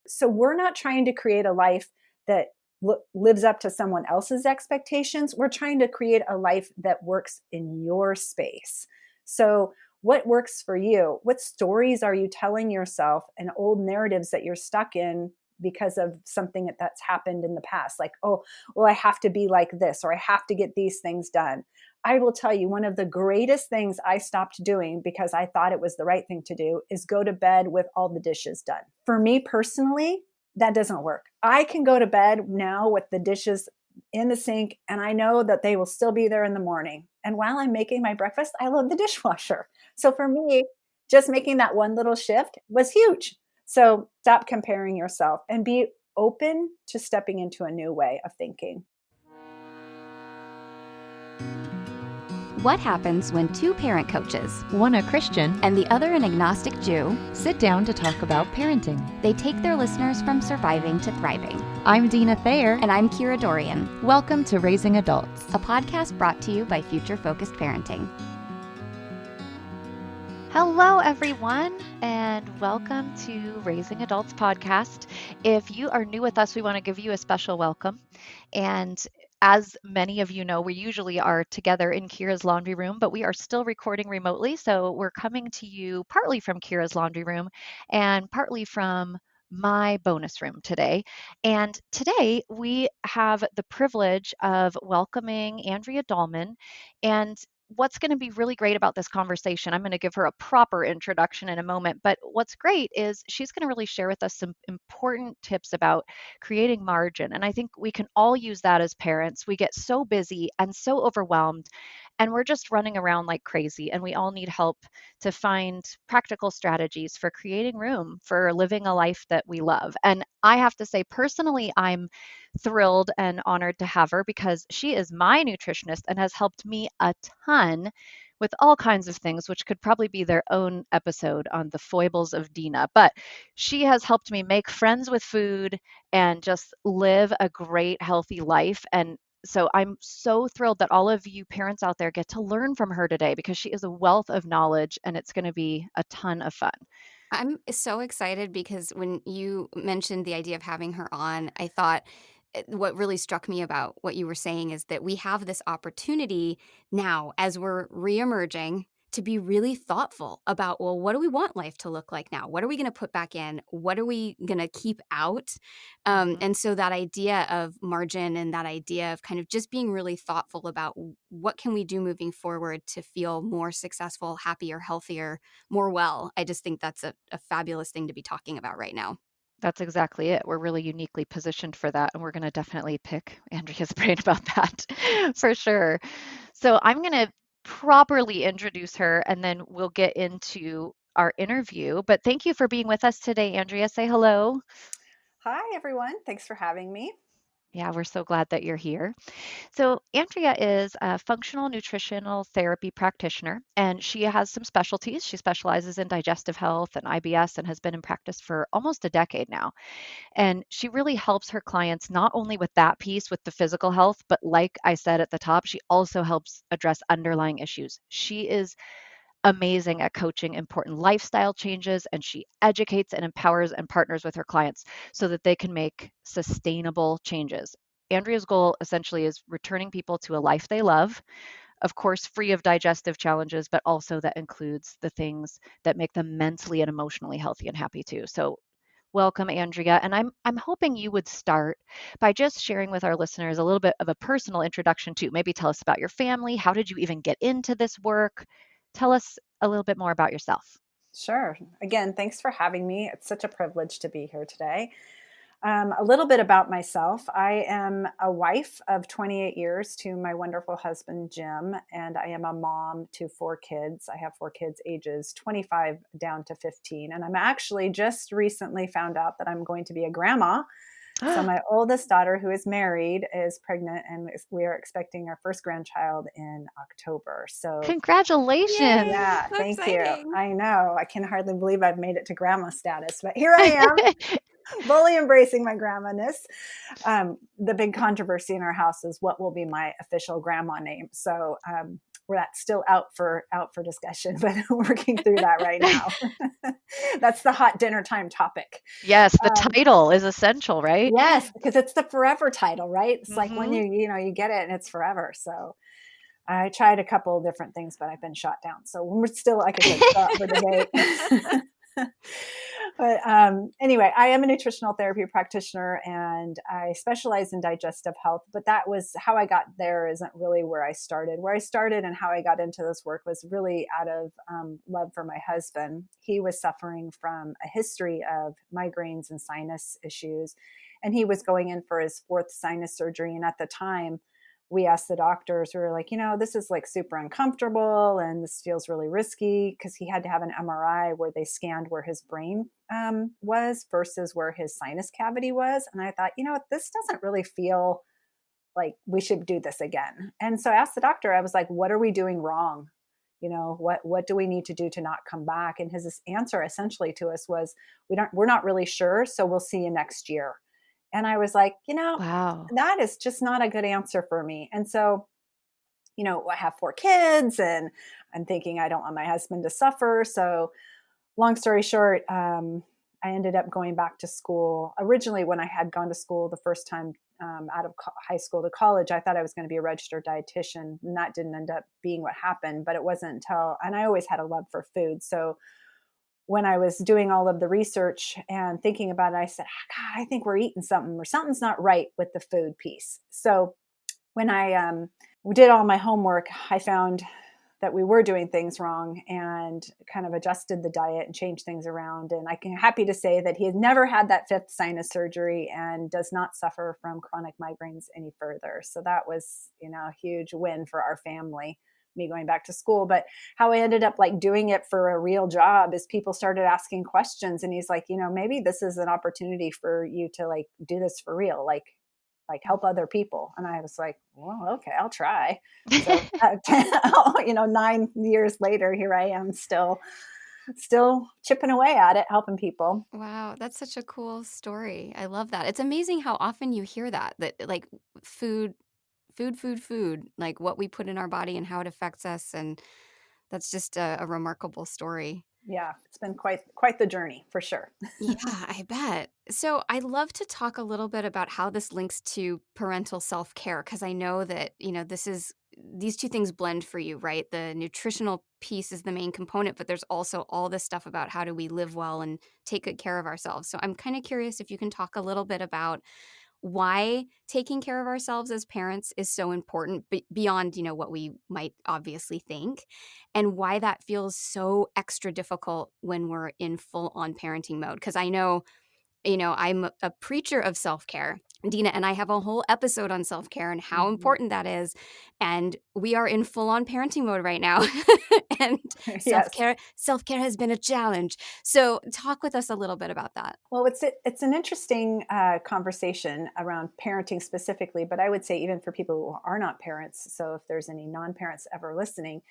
So we're not trying to create a life that lives up to someone else's expectations. We're trying to create a life that works in your space. So what works for you? What stories are you telling yourself, and old narratives that you're stuck in because of something that's happened in the past? Like, oh, well, I have to be like this, or I have to get these things done. I will tell you, one of the greatest things I stopped doing because I thought it was the right thing to do is go to bed with all the dishes done. For me personally, that doesn't work. I can go to bed now with the dishes in the sink, and I know that they will still be there in the morning. And while I'm making my breakfast, I load the dishwasher. So for me, just making that one little shift was huge. So stop comparing yourself and be open to stepping into a new way of thinking. What happens when two parent coaches, one a Christian and the other an agnostic Jew, sit down to talk about parenting? They take their listeners from surviving to thriving. I'm Deana Thayer. And I'm Kira Dorian. Welcome to Raising Adults, a podcast brought to you by Future Focused Parenting. Hello, everyone, and welcome to Raising Adults podcast. If you are new with us, we want to give you a special welcome. And as many of you know, we usually are together in Kira's laundry room, but we are still recording remotely. So we're coming to you partly from Kira's laundry room and partly from my bonus room today. And today we have the privilege of welcoming Andrea Dahlman. And what's going to be really great about this conversation, I'm going to give her a proper introduction in a moment, but what's great is she's going to really share with us some important tips about creating margin. And I think we can all use that as parents. We get so busy and so overwhelmed, and we're just running around like crazy, and we all need help to find practical strategies for creating room for living a life that we love. And I have to say, personally, I'm thrilled and honored to have her because she is my nutritionist and has helped me a ton with all kinds of things, which could probably be their own episode on the foibles of Deana. But she has helped me make friends with food and just live a great, healthy life. And so I'm so thrilled that all of you parents out there get to learn from her today because she is a wealth of knowledge, and it's going to be a ton of fun. I'm so excited because when you mentioned the idea of having her on, I thought what really struck me about what you were saying is that we have this opportunity now as we're reemerging to be really thoughtful about, well, what do we want life to look like now? What are we going to put back in? What are we going to keep out? And so that idea of margin and that idea of kind of just being really thoughtful about what can we do moving forward to feel more successful, happier, healthier, more well. I just think that's a fabulous thing to be talking about right now. That's exactly it. We're really uniquely positioned for that, and we're going to definitely pick Andrea's brain about that for sure. So I'm going to properly introduce her, and then we'll get into our interview. But thank you for being with us today, Andrea. Say hello. Hi, everyone. Thanks for having me. Yeah, we're so glad that you're here. So Andrea is a functional nutritional therapy practitioner, and she has some specialties. She specializes in digestive health and IBS and has been in practice for almost a decade now. And she really helps her clients not only with that piece, with the physical health, but like I said at the top, she also helps address underlying issues. She is amazing at coaching important lifestyle changes, and she educates and empowers and partners with her clients so that they can make sustainable changes. Andrea's goal essentially is returning people to a life they love, of course, free of digestive challenges, but also that includes the things that make them mentally and emotionally healthy and happy too. So welcome, Andrea. And I'm hoping you would start by just sharing with our listeners a little bit of a personal introduction too. Maybe tell us about your family. How did you even get into this work? Tell us a little bit more about yourself. Sure. Again, thanks for having me. It's such a privilege to be here today. A little bit about myself. I am a wife of 28 years to my wonderful husband, Jim, and I am a mom to 4 kids. I have 4 kids ages 25 down to 15. And I'm actually just recently found out that I'm going to be a grandma. So my oldest daughter, who is married, is pregnant, and we are expecting our first grandchild in October. So congratulations. Yeah, thank you. I know. I can hardly believe I've made it to grandma status, but here I am. Fully embracing my grandma-ness. The big controversy in our house is what will be my official grandma name. So that's still out for discussion, but working through that right now. That's the hot dinner time topic. Yes, the title is essential, right? Yes, because it's the forever title, right? It's like when Mm-hmm. you get it and it's forever. So I tried a couple of different things, but I've been shot down. So we're still, like I said, still up for debate. But anyway, I am a nutritional therapy practitioner and I specialize in digestive health. But that was how I got there, isn't really where I started. Where I started and how I got into this work was really out of love for my husband. He was suffering from a history of migraines and sinus issues, and he was going in for his fourth sinus surgery. And at the time, we asked the doctors, we were like, this is like super uncomfortable and this feels really risky, because he had to have an MRI where they scanned where his brain was versus where his sinus cavity was. And I thought, this doesn't really feel like we should do this again. And so I asked the doctor, I was like, what are we doing wrong? What do we need to do to not come back? And his answer essentially to us was, we're not really sure. So we'll see you next year. And I was like, Wow. that is just not a good answer for me. And so, I have 4 kids and I'm thinking I don't want my husband to suffer. So long story short, I ended up going back to school. Originally, when I had gone to school the first time out of high school to college, I thought I was going to be a registered dietitian, and that didn't end up being what happened. But it wasn't until, and I always had a love for food. So when I was doing all of the research and thinking about it, I said, God, I think we're eating something, or something's not right with the food piece. So when I did all my homework, I found that we were doing things wrong and kind of adjusted the diet and changed things around. And I'm happy to say that he had never had that 5th sinus surgery and does not suffer from chronic migraines any further. So that was, a huge win for our family, me going back to school. But how I ended up like doing it for a real job is people started asking questions, and he's like, maybe this is an opportunity for you to like do this for real, like help other people. And I was like, well, okay, I'll try. So 9 years later, here I am still chipping away at it, helping people. Wow, that's such a cool story. I love that. It's amazing how often you hear that like food, like what we put in our body and how it affects us. And that's just a remarkable story. Yeah, it's been quite the journey for sure. Yeah, I bet. So I'd love to talk a little bit about how this links to parental self-care, because I know that, these two things blend for you, right? The nutritional piece is the main component, but there's also all this stuff about how do we live well and take good care of ourselves. So I'm kind of curious if you can talk a little bit about why taking care of ourselves as parents is so important beyond, what we might obviously think, and why that feels so extra difficult when we're in full on parenting mode. Because I know, I'm a preacher of self-care. Deana and I have a whole episode on self-care and how important that is. And we are in full-on parenting mode right now. And Yes. self-care has been a challenge. So talk with us a little bit about that. Well, it's an interesting conversation around parenting specifically, but I would say even for people who are not parents. So if there's any non-parents ever listening,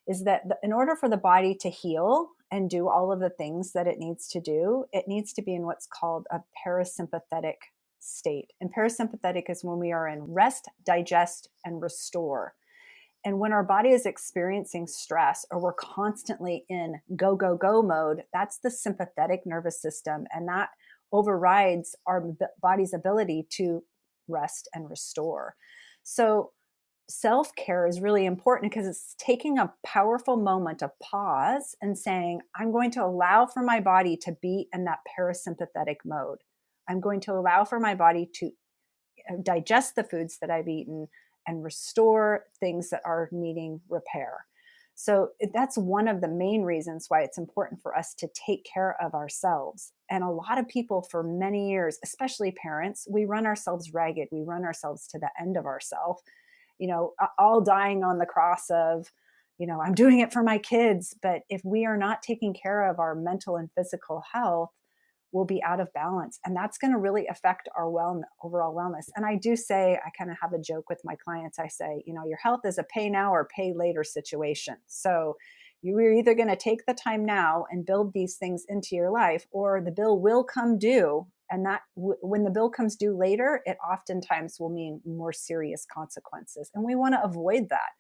is that in order for the body to heal and do all of the things that it needs to do, it needs to be in what's called a parasympathetic state. And parasympathetic is when we are in rest, digest, and restore. And when our body is experiencing stress or we're constantly in go, go, go mode, that's the sympathetic nervous system. And that overrides our body's ability to rest and restore. So self-care is really important because it's taking a powerful moment of pause and saying, I'm going to allow for my body to be in that parasympathetic mode. I'm going to allow for my body to digest the foods that I've eaten and restore things that are needing repair. So that's one of the main reasons why it's important for us to take care of ourselves. And a lot of people for many years, especially parents, we run ourselves ragged. We run ourselves to the end of ourselves, all dying on the cross of, I'm doing it for my kids. But if we are not taking care of our mental and physical health, we'll be out of balance. And that's going to really affect our overall wellness. And I do say, I kind of have a joke with my clients. I say, your health is a pay now or pay later situation. So you're either going to take the time now and build these things into your life, or the bill will come due. And that when the bill comes due later, it oftentimes will mean more serious consequences. And we want to avoid that.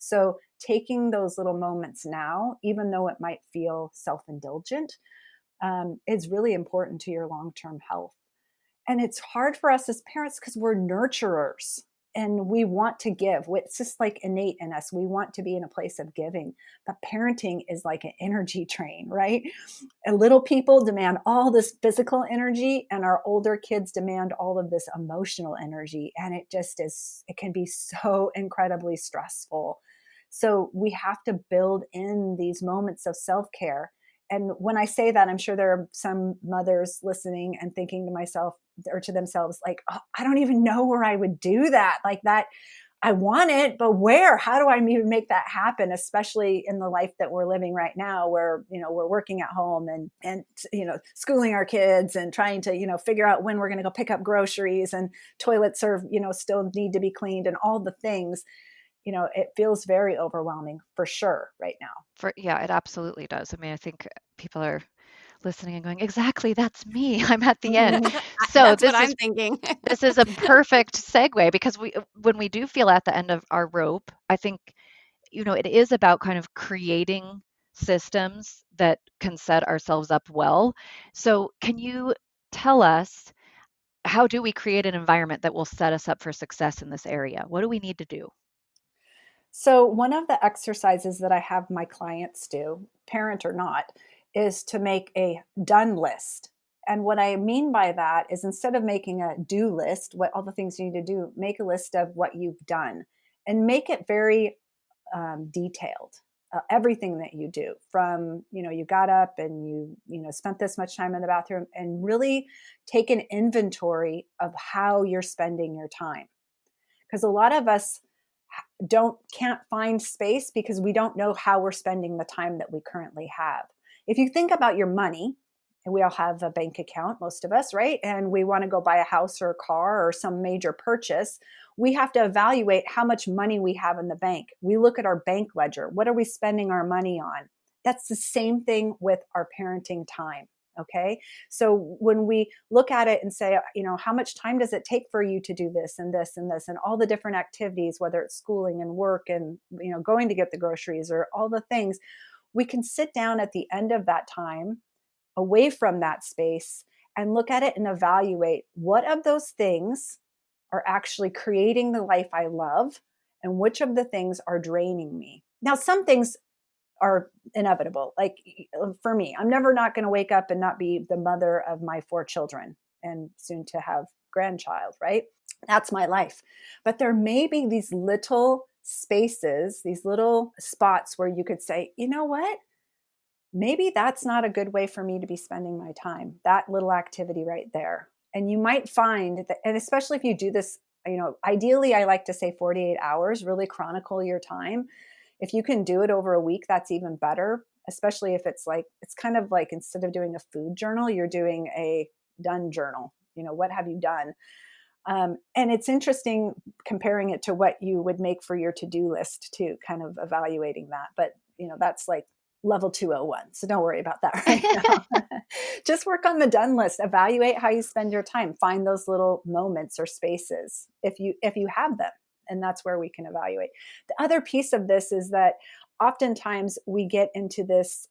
So taking those little moments now, even though it might feel self-indulgent, is really important to your long-term health. And it's hard for us as parents because we're nurturers and we want to give. It's just like innate in us. We want to be in a place of giving. But parenting is like an energy train, right? And little people demand all this physical energy, and our older kids demand all of this emotional energy. And it just is, it can be so incredibly stressful. So we have to build in these moments of self care. And when I say that, I'm sure there are some mothers listening and thinking to myself or to themselves, like, oh, I don't even know where I would do that. Like that, I want it, but where? How do I even make that happen? Especially in the life that we're living right now, where we're working at home and schooling our kids and trying to figure out when we're going to go pick up groceries, and toilets are still need to be cleaned, and all the things. It feels very overwhelming for sure right now. Yeah, it absolutely does. I mean, I think people are listening and going, exactly, that's me. I'm at the end. So That's what I'm thinking. this is a perfect segue, because when we do feel at the end of our rope, I think, it is about kind of creating systems that can set ourselves up well. So can you tell us, how do we create an environment that will set us up for success in this area? What do we need to do? So, one of the exercises that I have my clients do, parent or not, is to make a done list. And what I mean by that is, instead of making a do list, what all the things you need to do, make a list of what you've done and make it very detailed. Everything that you do, from you got up and you spent this much time in the bathroom, and really take an inventory of how you're spending your time. Because a lot of us can't find space because we don't know how we're spending the time that we currently have. If you think about your money, and we all have a bank account, most of us, right? And we want to go buy a house or a car or some major purchase, we have to evaluate how much money we have in the bank. We look at our bank ledger. What are we spending our money on? That's the same thing with our parenting time. Okay. So when we look at it and say, how much time does it take for you to do this and this and this and all the different activities, whether it's schooling and work and, going to get the groceries or all the things, we can sit down at the end of that time, away from that space, and look at it and evaluate what of those things are actually creating the life I love and which of the things are draining me. Now, some things are inevitable. Like for me, I'm never not going to wake up and not be the mother of my 4 children and soon to have grandchild, right? That's my life. But there may be these little spaces, these little spots where you could say, you know what? Maybe that's not a good way for me to be spending my time. That little activity right there. And you might find that, and especially if you do this, ideally, I like to say 48 hours, really chronicle your time. If you can do it over a week, that's even better, especially if it's kind of like, instead of doing a food journal, you're doing a done journal. What have you done? And it's interesting comparing it to what you would make for your to-do list too, kind of evaluating that. But, that's like level 201. So don't worry about that right now. Just work on the done list, evaluate how you spend your time, find those little moments or spaces if you have them. And that's where we can evaluate. The other piece of this is that oftentimes we get into this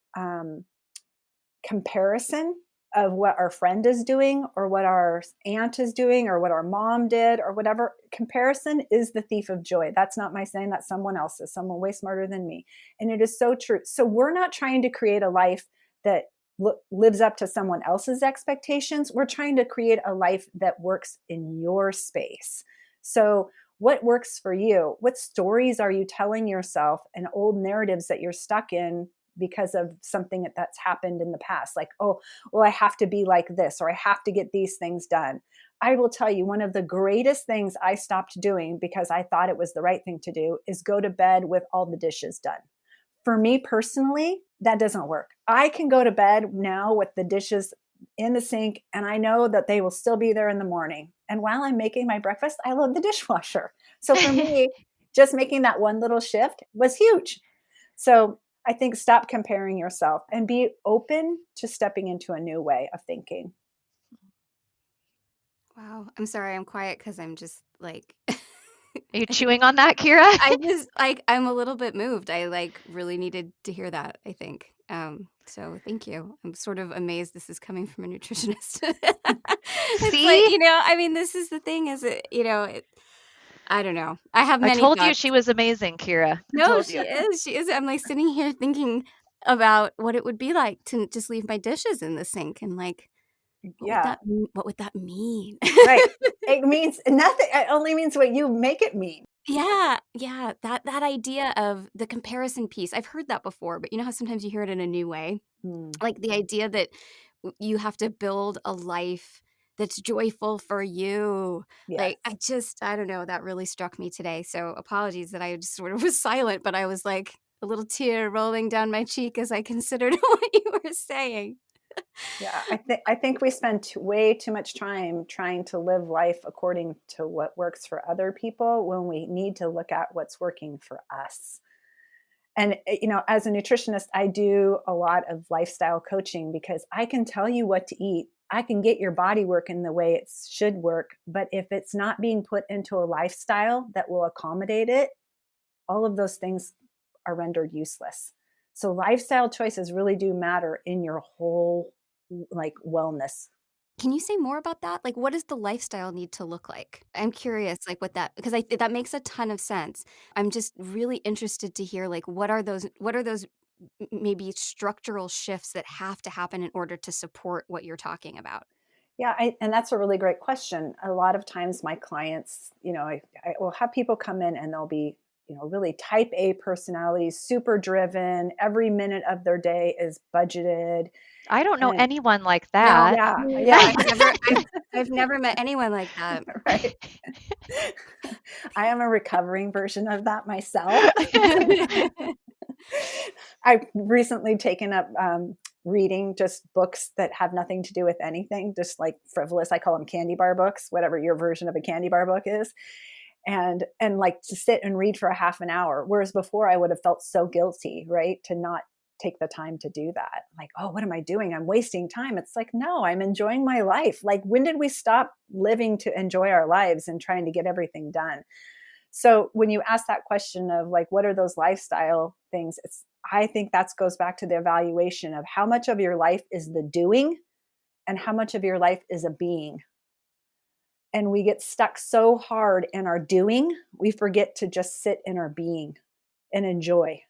comparison of what our friend is doing or what our aunt is doing or what our mom did or whatever. Comparison is the thief of joy. That's not my saying, that's someone else's, someone way smarter than me. And it is so true. So we're not trying to create a life that lives up to someone else's expectations. We're trying to create a life that works in your space. So what works for you? What stories are you telling yourself, and old narratives that you're stuck in because of something that's happened in the past? Like, oh, well, I have to be like this, or I have to get these things done. I will tell you, one of the greatest things I stopped doing because I thought it was the right thing to do is go to bed with all the dishes done. For me personally, that doesn't work. I can go to bed now with the dishes in the sink, and I know that they will still be there in the morning. And while I'm making my breakfast, I load the dishwasher. So for me, just making that one little shift was huge. So I think stop comparing yourself and be open to stepping into a new way of thinking. Wow. I'm sorry, I'm quiet because I'm just like Are you chewing on that, Kira? I just I'm a little bit moved. I really needed to hear that, I think. So thank you. I'm sort of amazed this is coming from a nutritionist. It's like, See? I mean, this is the thing is I don't know. I have I many told you thoughts. she was amazing, Kira. I No, told you. she is. She is. I'm like sitting here thinking about what it would be like to just leave my dishes in the sink and like Yeah, what would that mean? right. It means nothing. It only means what you make it mean. Yeah, yeah, that idea of the comparison piece, I've heard that before, but you know how sometimes you hear it in a new way? Mm, Like the idea that you have to build a life that's joyful for you. yes. Like, I don't know, that really struck me today. So apologies that I just sort of was silent, but I was like a little tear rolling down my cheek as I considered what you were saying. Yeah, I think we spend way too much time trying to live life according to what works for other people when we need to look at what's working for us. And as a nutritionist, I do a lot of lifestyle coaching because I can tell you what to eat. I can get your body working the way it should work, but if it's not being put into a lifestyle that will accommodate it, all of those things are rendered useless. So lifestyle choices really do matter in your whole like wellness. Can you say more about that? Like, what does the lifestyle need to look like? I'm curious, like, what that because that makes a ton of sense. I'm just really interested to hear, like, what are those maybe structural shifts that have to happen in order to support what you're talking about? Yeah, and that's a really great question. A lot of times, my clients, I will have people come in and they'll be, really type A personalities, super driven. Every minute of their day is budgeted, I don't know and anyone like No, that. yeah, me neither. yeah, I've never met anyone like that. right. I am a recovering version of that myself. I've recently taken up reading just books that have nothing to do with anything, just like frivolous. I call them candy bar books, whatever your version of a candy bar book is. And like to sit and read for a half an hour. Whereas before I would have felt so guilty, right? To not take the time to do that. Like, oh, what am I doing? I'm wasting time. It's like, no, I'm enjoying my life. Like, when did we stop living to enjoy our lives and trying to get everything done? So when you ask that question of like, what are those lifestyle things? I think that goes back to the evaluation of how much of your life is the doing and how much of your life is a being. And we get stuck so hard in our doing, we forget to just sit in our being and enjoy.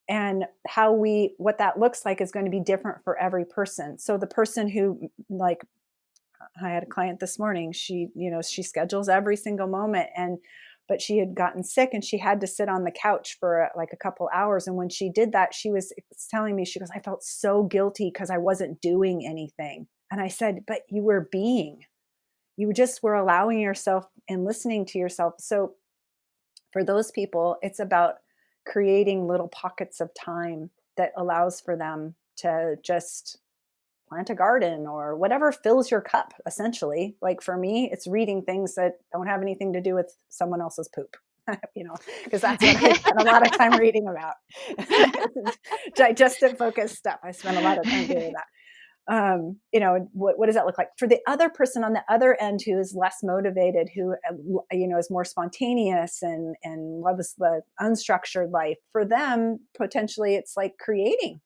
And what that looks like is going to be different for every person. So the person who, like, I had a client this morning, she schedules every single moment, but she had gotten sick and she had to sit on the couch for like a couple hours. And when she did that, she was telling me, she goes, I felt so guilty because I wasn't doing anything. And I said, but you were being. You just were allowing yourself and listening to yourself. So for those people, it's about creating little pockets of time that allows for them to just plant a garden or whatever fills your cup, essentially. Like for me, it's reading things that don't have anything to do with someone else's poop. Because that's what I spend a lot of time reading about. Digestive focused stuff. I spend a lot of time doing that. What does that look like for the other person on the other end who is less motivated, who is more spontaneous and loves the unstructured life? For them, potentially it's like creating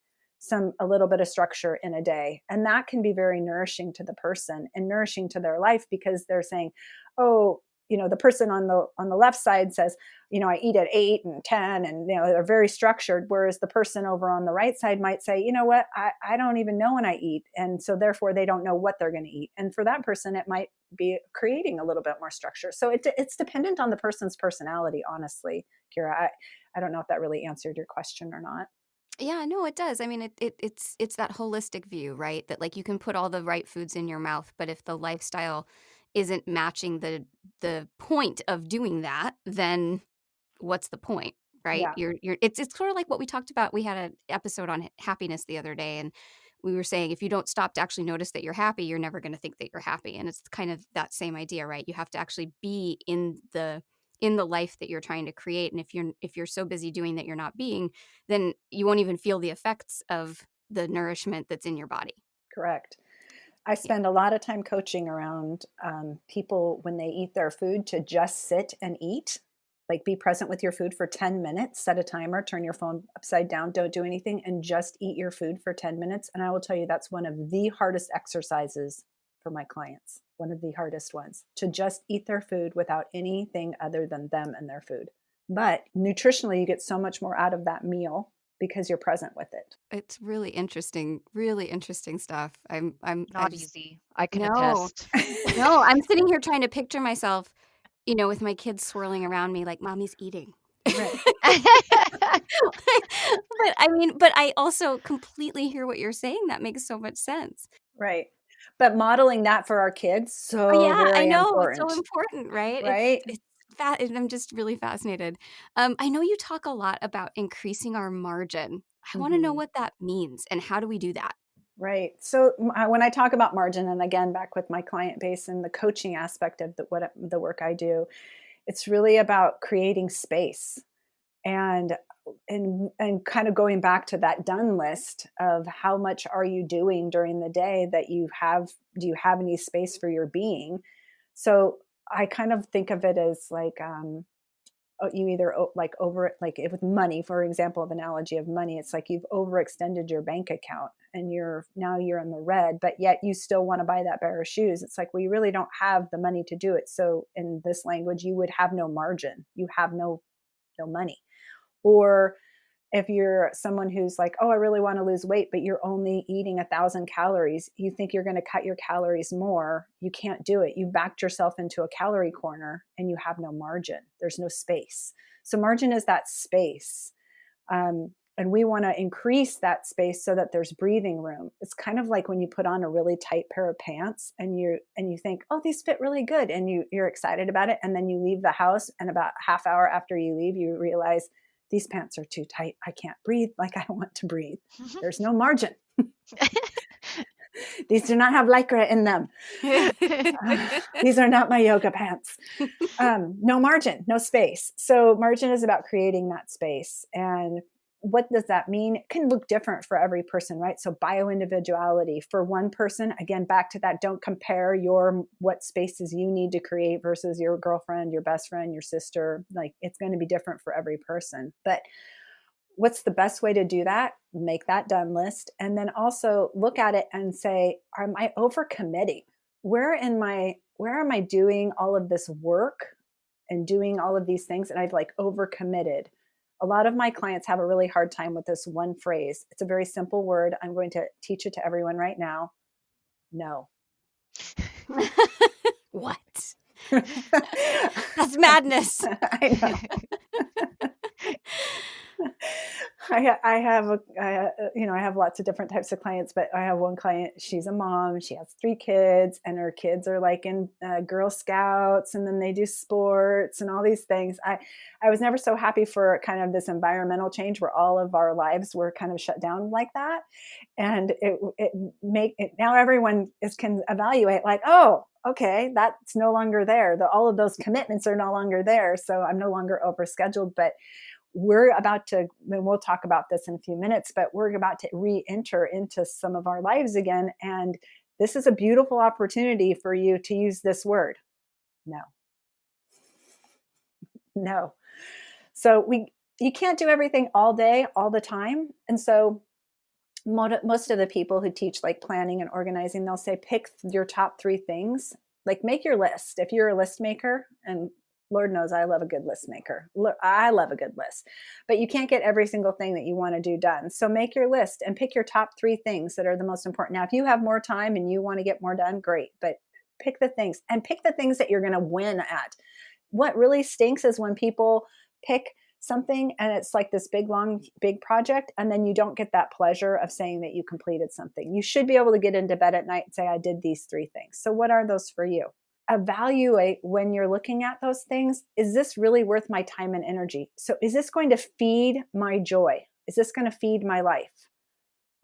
a little bit of structure in a day, and that can be very nourishing to the person and nourishing to their life, because they're saying, oh, the person on the left side says, I eat at 8 and 10, and they're very structured, whereas the person over on the right side might say, you know what, I don't even know when I eat, and so therefore they don't know what they're going to eat. And for that person, it might be creating a little bit more structure. So it's dependent on the person's personality, honestly. Kira, I don't know if that really answered your question or not. Yeah, no, it does. I mean, it's that holistic view, right? That like you can put all the right foods in your mouth, but if the lifestyle isn't matching the point of doing that, then what's the point, right? Yeah, It's sort of like what we talked about. We had an episode on happiness the other day, and we were saying if you don't stop to actually notice that you're happy, you're never going to think that you're happy. And it's kind of that same idea, right? You have to actually be in the life that you're trying to create. And if you're so busy doing that you're not being, then you won't even feel the effects of the nourishment that's in your body. correct. I Yeah. spend a lot of time coaching around people when they eat their food to just sit and eat Like, be present with your food for 10 minutes, set a timer, turn your phone upside down, don't do anything, and just eat your food for 10 minutes. And I will tell you, that's one of the hardest exercises for my clients. One of the hardest ones, to just eat their food without anything other than them and their food. But nutritionally, you get so much more out of that meal because you're present with it. It's really interesting stuff. I Not just, easy. I can no, attest. no, I'm sitting here trying to picture myself, with my kids swirling around me like mommy's eating. Right. But I also completely hear what you're saying. That makes so much sense. Right. But modeling that for our kids, Oh, so yeah, I very know, it's so important, important, right? right? I'm just really fascinated. I know you talk a lot about increasing our margin. I wanna know Mhm. what that means, and how do we do that? Right. So when I talk about margin, and again, back with my client base and the coaching aspect of the work I do, it's really about creating space and and kind of going back to that done list of how much are you doing during the day that you have. Do you have any space for your being? So I kind of think of it as like, you either like over, like with money, for example, of analogy of money, it's like you've overextended your bank account and you're in the red, but yet you still want to buy that pair of shoes. It's like, well, you really don't have the money to do it. So in this language, you would have no margin. You have no money. Or if you're someone who's like, oh, I really want to lose weight, but you're only eating 1,000 calories, you think you're going to cut your calories more. You can't do it. You've backed yourself into a calorie corner and you have no margin. There's no space. So margin is that space. And we want to increase that space so that there's breathing room. It's kind of like when you put on a really tight pair of pants and you think, oh, these fit really good, and you're excited about it, and then you leave the house, and about half hour after you leave, you realize these pants are too tight. I can't breathe like I want to breathe. There's no margin. These do not have Lycra in them. These are not my yoga pants. No margin, no space. So margin is about creating that space. And what does that mean? It can look different for every person, right? So bioindividuality for one person, again, back to that, don't compare what spaces you need to create versus your girlfriend, your best friend, your sister. Like, it's going to be different for every person. But what's the best way to do that? Make that done list. And then also look at it and say, am I overcommitting? Where am I doing all of this work and doing all of these things, and I've like overcommitted? A lot of my clients have a really hard time with this one phrase. It's a very simple word. I'm going to teach it to everyone right now. No. What? That's madness. I know. I have lots of different types of clients, but I have one client. She's a mom. She has 3 kids, and her kids are like in Girl Scouts, and then they do sports and all these things. I was never so happy for kind of this environmental change where all of our lives were kind of shut down like that, and now everyone can evaluate like, oh, okay, that's no longer there. All of those commitments are no longer there, so I'm no longer overscheduled, but we're about to, and we'll talk about this in a few minutes, but we're about to re-enter into some of our lives again. And this is a beautiful opportunity for you to use this word. No. No. So you can't do everything all day, all the time. And so most of the people who teach like planning and organizing, they'll say, pick your top 3 things, like make your list. If you're a list maker, and Lord knows I love a good list maker. I love a good list, but you can't get every single thing that you want to do done. So make your list and pick your top 3 things that are the most important. Now, if you have more time and you want to get more done, great, but pick the things, and pick the things that you're going to win at. What really stinks is when people pick something and it's like this big project, and then you don't get that pleasure of saying that you completed something. You should be able to get into bed at night and say, I did these 3 things. So what are those for you? Evaluate when you're looking at those things. Is this really worth my time and energy? So is this going to feed my joy? Is this going to feed my life?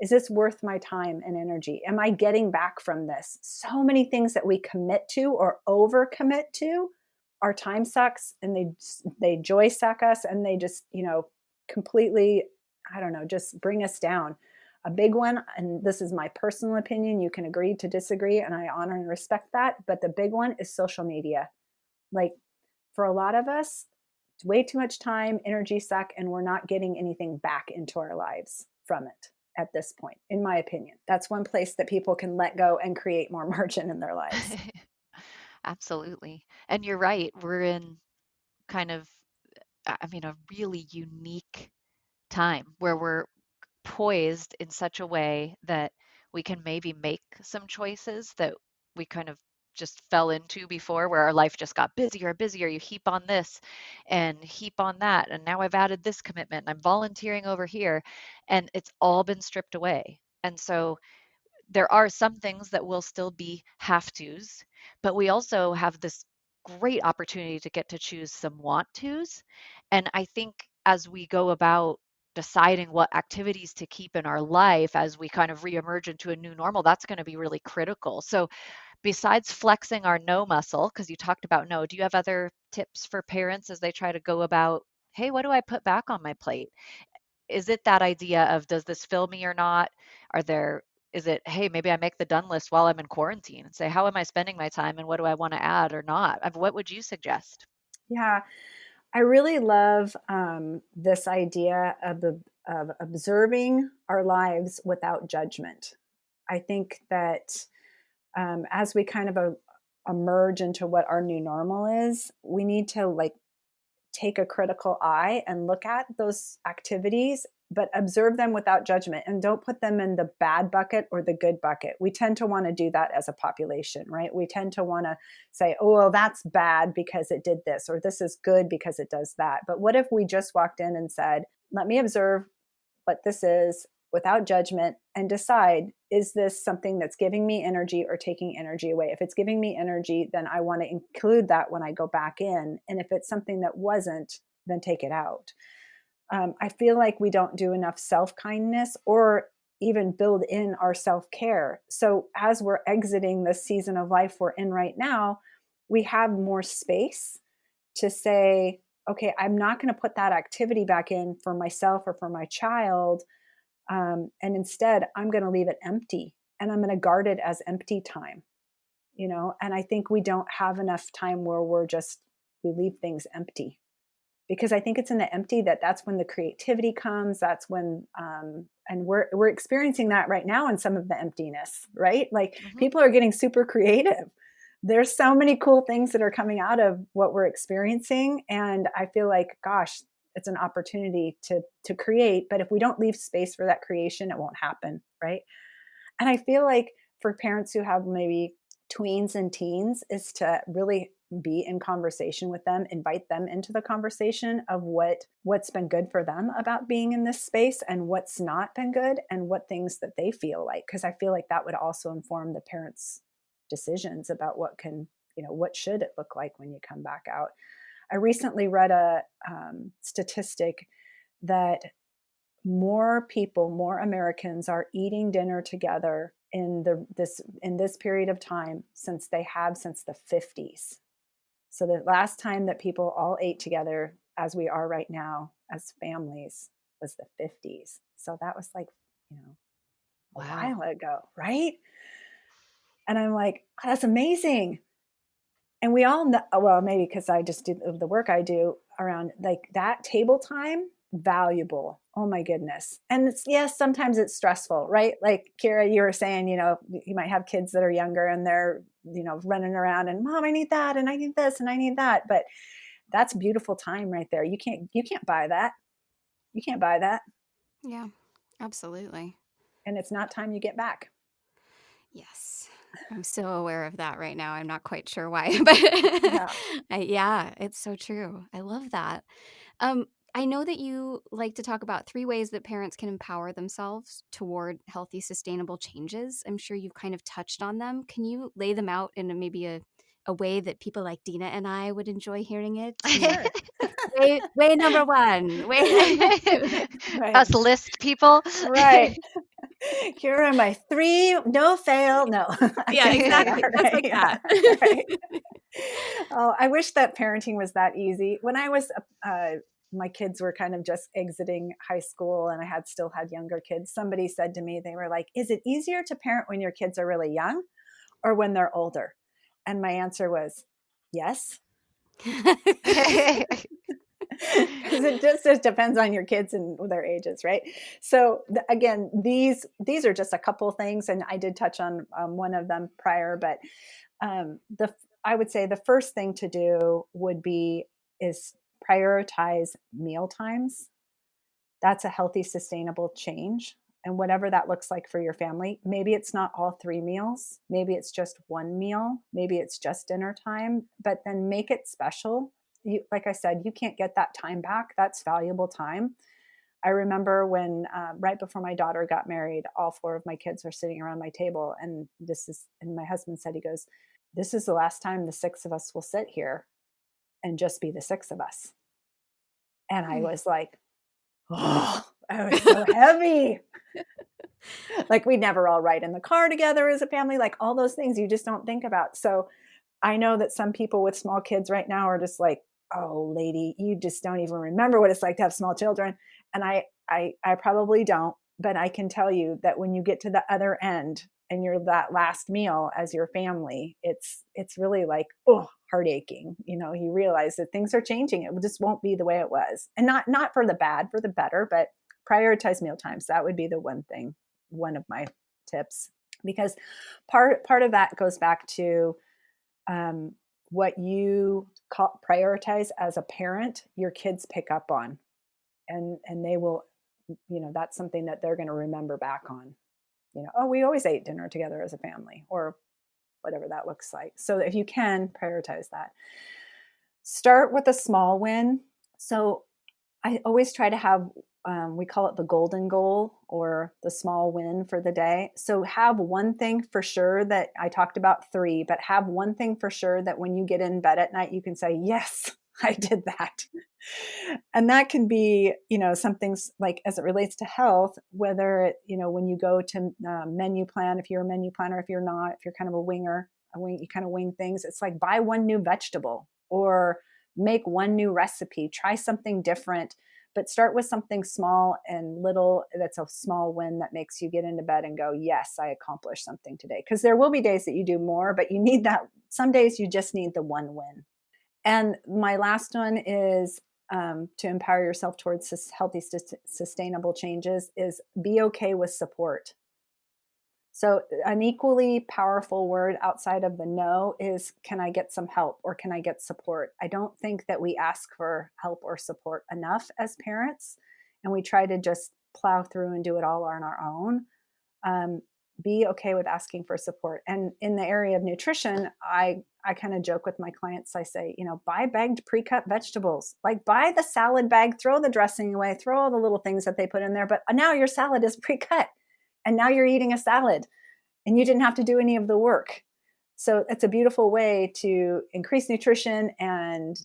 Is this worth my time and energy? Am I getting back from this? So many things that we commit to or overcommit to, our time sucks, and they joy suck us, and they just, completely, I don't know, just bring us down. A big one, and this is my personal opinion, you can agree to disagree, and I honor and respect that, but the big one is social media. Like, for a lot of us, way too much time, energy suck, and we're not getting anything back into our lives from it at this point, in my opinion. That's one place that people can let go and create more margin in their lives. Absolutely. And you're right. We're in kind of, I mean, a really unique time where we're poised in such a way that we can maybe make some choices that we kind of just fell into before, where our life just got busier and busier. You heap on this and heap on that. And now I've added this commitment and I'm volunteering over here, and it's all been stripped away. And so there are some things that will still be have tos, but we also have this great opportunity to get to choose some want tos. And I think as we go about deciding what activities to keep in our life as we kind of reemerge into a new normal, that's going to be really critical. So besides flexing our no muscle, because you talked about no, do you have other tips for parents as they try to go about, hey, what do I put back on my plate? Is it that idea of, does this fill me or not? Are there, is it, hey, maybe I make the done list while I'm in quarantine and say, how am I spending my time and what do I want to add or not? What would you suggest? Yeah, I really love this idea of observing our lives without judgment. I think that as we kind of emerge into what our new normal is, we need to like take a critical eye and look at those activities, but observe them without judgment and don't put them in the bad bucket or the good bucket. We tend to want to do that as a population, right? We tend to want to say, oh, well, that's bad because it did this, or this is good because it does that. But what if we just walked in and said, let me observe what this is without judgment and decide, is this something that's giving me energy or taking energy away? If it's giving me energy, then I want to include that when I go back in. And if it's something that wasn't, then take it out. I feel like we don't do enough self-kindness or even build in our self-care. So as we're exiting this season of life we're in right now, we have more space to say, okay, I'm not going to put that activity back in for myself or for my child. And instead, I'm going to leave it empty and I'm going to guard it as empty time, and I think we don't have enough time where we leave things empty, because I think it's in the empty that's when the creativity comes. That's when, and we're experiencing that right now in some of the emptiness, right? Like people are getting super creative. There's so many cool things that are coming out of what we're experiencing. And I feel like, gosh, it's an opportunity to create. But if we don't leave space for that creation, it won't happen, right? And I feel like for parents who have maybe tweens and teens is to really be in conversation with them, invite them into the conversation of what's been good for them about being in this space and what's not been good and what things that they feel like. Because I feel like that would also inform the parents' decisions about what should it look like when you come back out. I recently read a statistic that more Americans are eating dinner together in this period of time since the 50s. So the last time that people all ate together as we are right now as families was the 50s. So that was like, a while ago, right? And I'm like, oh, that's amazing. And we all know, well, maybe because I just do the work I do around like that table time, valuable. Oh my goodness. And yes, sometimes it's stressful, right? Like Kira, you were saying, you might have kids that are younger and they're, running around and mom, I need that. And I need this and I need that. But that's beautiful time right there. You can't buy that. You can't buy that. Yeah, absolutely. And it's not time you get back. Yes. I'm so aware of that right now. I'm not quite sure why, but yeah, it's so true. I love that. I know that you like to talk about 3 ways that parents can empower themselves toward healthy, sustainable changes. I'm sure you've kind of touched on them. Can you lay them out in maybe a way that people like Deana and I would enjoy hearing it? Sure. Way number 1. Right. Us list people. Right. Here are my 3, no fail, no. Yeah, exactly. That, Just like that. Right. Oh, I wish that parenting was that easy. When I was, my kids were kind of just exiting high school and I still had younger kids. Somebody said to me, they were like, is it easier to parent when your kids are really young or when they're older? And my answer was, yes. because it just depends on your kids and their ages, right? So again, these are just a couple things, and I did touch on one of them prior, but the I would say the first thing to do would be is prioritize meal times. That's a healthy, sustainable change. And whatever that looks like for your family, maybe it's not all 3 meals, maybe it's just one meal, maybe it's just dinner time, but then make it special. Like I said, you can't get that time back. That's valuable time. I remember when right before my daughter got married, all 4 of my kids are sitting around my table, and my husband said, he goes, "This is the last time the 6 of us will sit here and just be the 6 of us." And I Hmm. was like, oh, I was so heavy. Like we never all ride in the car together as a family, like all those things you just don't think about. So I know that some people with small kids right now are just like, "Oh, lady, you just don't even remember what it's like to have small children." And I probably don't, but I can tell you that when you get to the other end and you're that last meal as your family, it's really like, oh, heart aching. You realize that things are changing. It just won't be the way it was, and not for the bad, for the better. But prioritize meal times. That would be the one thing, one of my tips, because part of that goes back to um, what you prioritize as a parent, your kids pick up on, and they will, that's something that they're going to remember back on. Oh, we always ate dinner together as a family, or whatever that looks like. So if you can prioritize that, start with a small win. So I always try to have, we call it the golden goal or the small win for the day. So have one thing for sure that I talked about 3, but have one thing for sure that when you get in bed at night, you can say, yes, I did that. And that can be, something like as it relates to health, whether when you go to menu plan, if you're a menu planner, if you're not, if you're kind of a winger, you kind of wing things. It's like buy one new vegetable or make one new recipe, try something different, but start with something small and little. That's a small win that makes you get into bed and go, yes, I accomplished something today. Because there will be days that you do more, but you need that. Some days you just need the one win. And my last one is to empower yourself towards healthy, sustainable changes is be okay with support. So an equally powerful word outside of the no is, can I get some help or can I get support? I don't think that we ask for help or support enough as parents, and we try to just plow through and do it all on our own. Be okay with asking for support. And in the area of nutrition, I kind of joke with my clients. I say, buy bagged pre-cut vegetables, like buy the salad bag, throw the dressing away, throw all the little things that they put in there. But now your salad is pre-cut and now you're eating a salad and you didn't have to do any of the work. So it's a beautiful way to increase nutrition and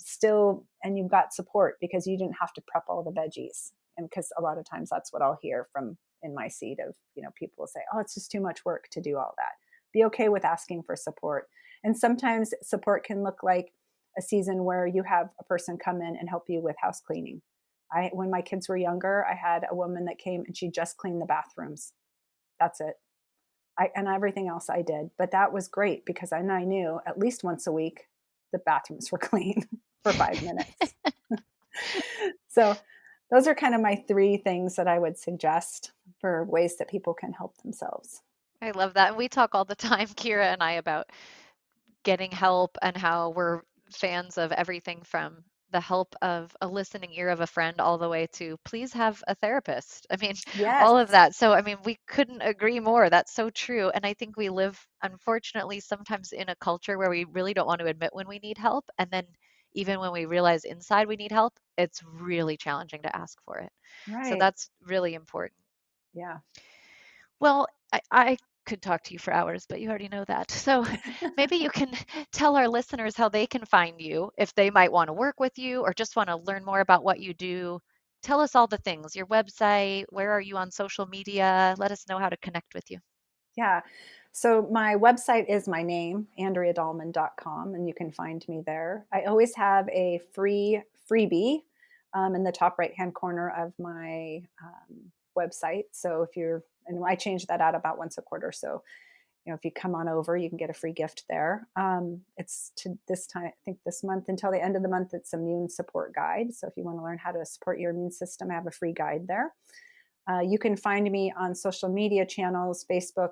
you've got support because you didn't have to prep all the veggies. And because a lot of times that's what I'll hear from in my seat of, people will say, oh, it's just too much work to do all that. Be okay with asking for support. And sometimes support can look like a season where you have a person come in and help you with house cleaning. When my kids were younger, I had a woman that came and she just cleaned the bathrooms. That's it. And everything else I did. But that was great because I knew at least once a week the bathrooms were clean for 5 minutes. So those are kind of my 3 things that I would suggest for ways that people can help themselves. I love that. And we talk all the time, Kira and I, about getting help and how we're fans of everything from the help of a listening ear of a friend all the way to please have a therapist. I mean, Yes, all of that. So, I mean, we couldn't agree more. That's so true. And I think we live, unfortunately, sometimes in a culture where we really don't want to admit when we need help. And then even when we realize inside we need help, it's really challenging to ask for it. So right. that's really important. Yeah. Well, I could talk to you for hours, but you already know that. So maybe you can tell our listeners how they can find you if they might want to work with you or just want to learn more about what you do. Tell us all the things, your website, where are you on social media? Let us know how to connect with you. Yeah. So my website is my name, andreadahlman.com, and you can find me there. I always have a freebie in the top right-hand corner of my website. So and I change that out about once a quarter. So if you come on over, you can get a free gift there. It's to this time, I think this month until the end of the month, it's immune support guide. So if you want to learn how to support your immune system, I have a free guide there. You can find me on social media channels, Facebook,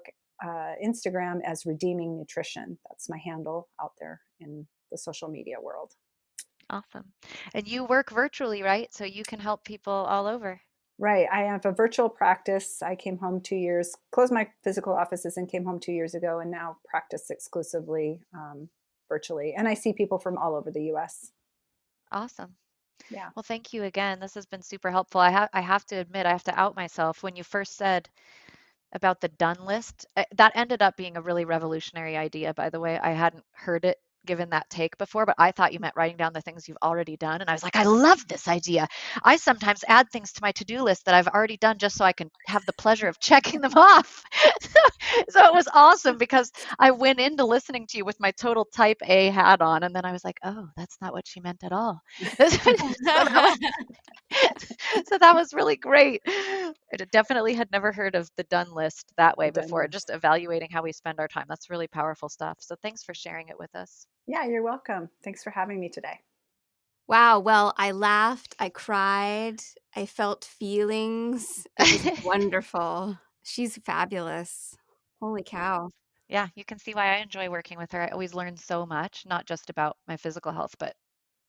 Instagram as Redeeming Nutrition. That's my handle out there in the social media world. Awesome. And you work virtually, right? So you can help people all over. Right. I have a virtual practice. I came home 2 years, closed my physical offices and came home 2 years ago, and now practice exclusively virtually. And I see people from all over the US. Awesome. Yeah. Well, thank you again. This has been super helpful. I have to admit, I have to out myself. When you first said about the done list, that ended up being a really revolutionary idea, by the way. I hadn't heard it given that take before, but I thought you meant writing down the things you've already done. And I was like, I love this idea. I sometimes add things to my to-do list that I've already done just so I can have the pleasure of checking them off. So it was awesome because I went into listening to you with my total type A hat on, and then I was like, oh, that's not what she meant at all. So that was really great. I definitely had never heard of the done list that way before, just evaluating how we spend our time. That's really powerful stuff. So thanks for sharing it with us. Yeah, you're welcome. Thanks for having me today. Wow. Well, I laughed, I cried, I felt feelings. It was wonderful. She's fabulous. Holy cow. Yeah, you can see why I enjoy working with her. I always learn so much, not just about my physical health, but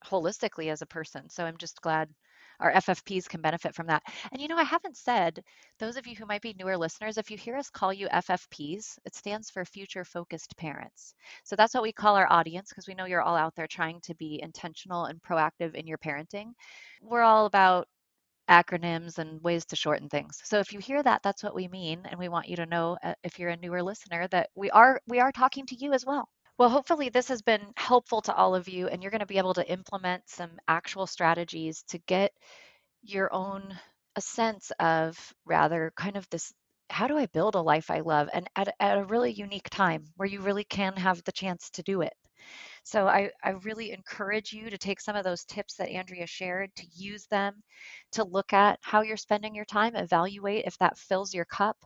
holistically as a person. So I'm just glad our FFPs can benefit from that. And I haven't said, those of you who might be newer listeners, if you hear us call you FFPs, it stands for Future Focused Parents. So that's what we call our audience because we know you're all out there trying to be intentional and proactive in your parenting. We're all about acronyms and ways to shorten things. So if you hear that, that's what we mean. And we want you to know, if you're a newer listener, that we are talking to you as well. Well, hopefully this has been helpful to all of you, and you're going to be able to implement some actual strategies to get your own a sense of rather kind of this, how do I build a life I love, and at a really unique time where you really can have the chance to do it. So I really encourage you to take some of those tips that Andrea shared, to use them, to look at how you're spending your time, evaluate if that fills your cup,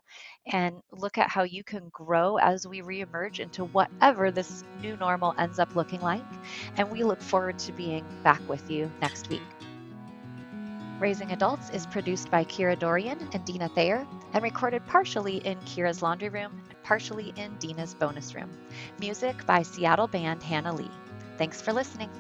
and look at how you can grow as we reemerge into whatever this new normal ends up looking like. And we look forward to being back with you next week. Raising Adults is produced by Kira Dorian and Deana Thayer and recorded partially in Kira's laundry room and partially in Deana's bonus room. Music by Seattle band Hannah Lee. Thanks for listening.